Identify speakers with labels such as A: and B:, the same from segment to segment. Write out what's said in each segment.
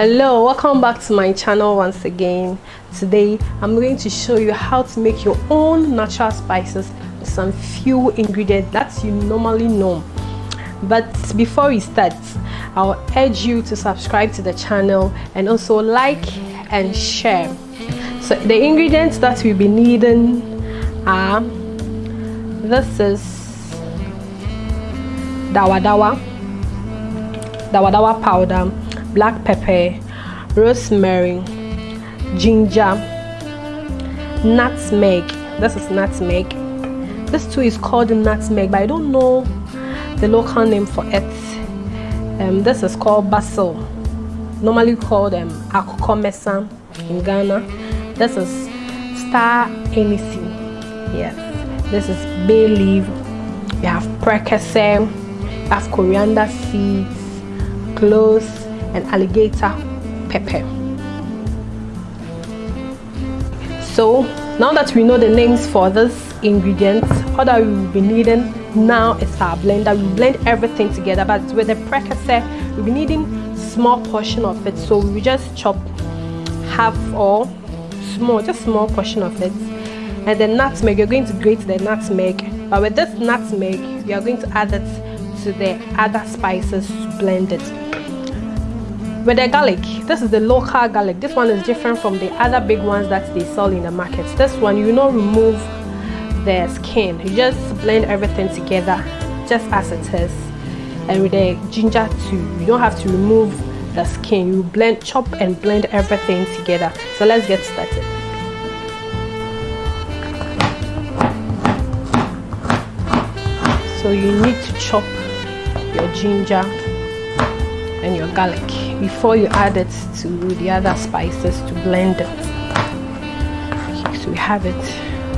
A: Hello, welcome back to my channel once again. Today I'm going to show you how to make your own natural spices with some few ingredients that you normally know. But before we start, I'll urge you to subscribe to the channel and also like and share. So the ingredients that we'll be needing are, this is dawa powder, black pepper, rosemary, ginger, nutmeg. This is nutmeg. This too is called nutmeg, but I don't know the local name for it. This is called basil, normally called akoko mesa in Ghana. This is star anise. Yes, this is bay leaf. We have precase, we have coriander seeds, cloves, and alligator pepper. So now that we know the names for these ingredients, all that we will be needing now is our blender. We blend everything together, but with the precase we'll be needing small portion of it, so we just chop half or small portion of it. And the nutmeg, you're going to grate the nutmeg, but with this nutmeg we are going to add it to the other spices to blend it. With the garlic, this is the local garlic. This one is different from the other big ones that they sell in the market. This one, you not remove the skin, you just blend everything together just as it is. And with the ginger too, you don't have to remove the skin, you chop and blend everything together. So let's get started. So you need to chop your ginger and your garlic before you add it to the other spices to blend it. Okay, so we have it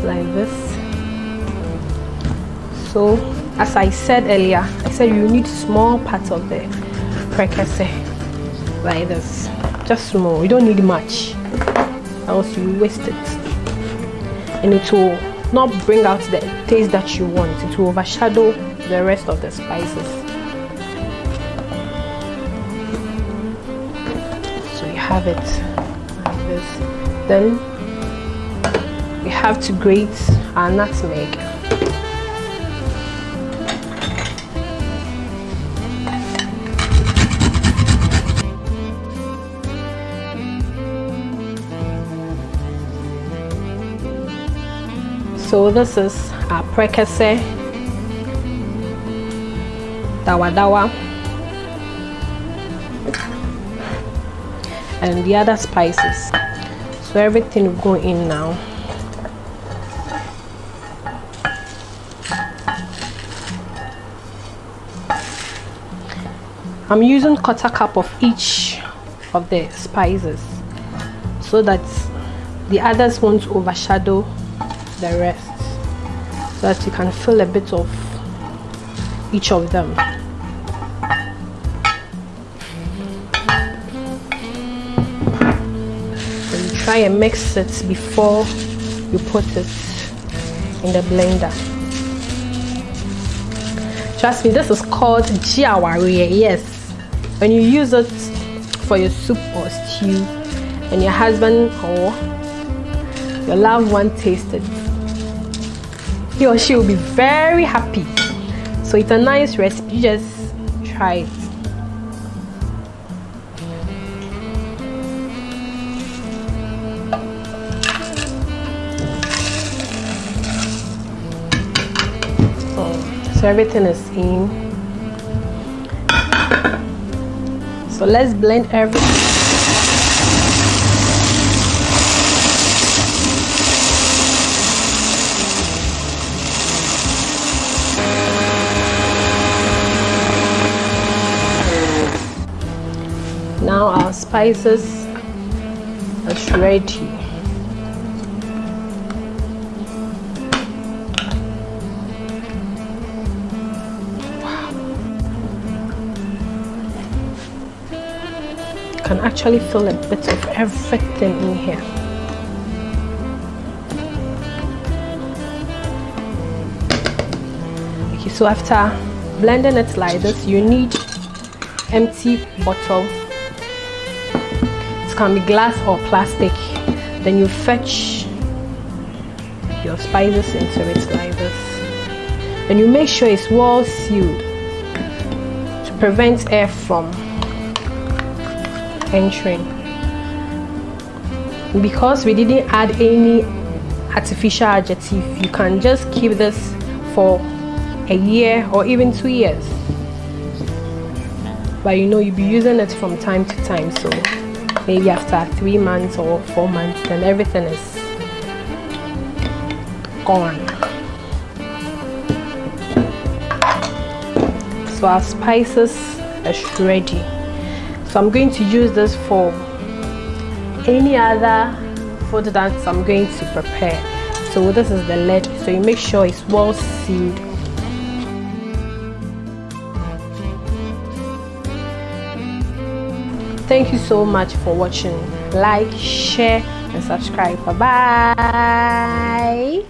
A: like this. So as I said earlier, I said you need small part of the precase like this, just small. You don't need much, else you waste it and it will not bring out the taste that you want. It will overshadow the rest of the spices. Have it like this. Then we have to grate our nutmeg. So this is our precase, dawa, and the other spices. So everything will go in now. I'm using quarter cup of each of the spices so that the others won't overshadow the rest, so that you can feel a bit of each of them. Try and mix it before you put it in the blender. Trust me, this is called jiawari. Yes, when you use it for your soup or stew and your husband or your loved one tastes it, he or she will be very happy. So it's a nice recipe, just try it. So everything is in. So let's blend everything. Now our spices are ready. Can actually feel a bit of everything in here. Okay, so after blending it like this, you need empty bottle It can be glass or plastic. Then you fetch your spices into it like this. Then you make sure it's well sealed to prevent air from entering. Because we didn't add any artificial adjective, you can just keep this for a year or even 2 years. But you know, you'll be using it from time to time, so maybe after 3 months or 4 months, then everything is gone. So our spices is ready. So I'm going to use this for any other food that I'm going to prepare. So this is the lid, so you make sure it's well sealed. Thank you so much for watching. Like, share and subscribe. Bye bye.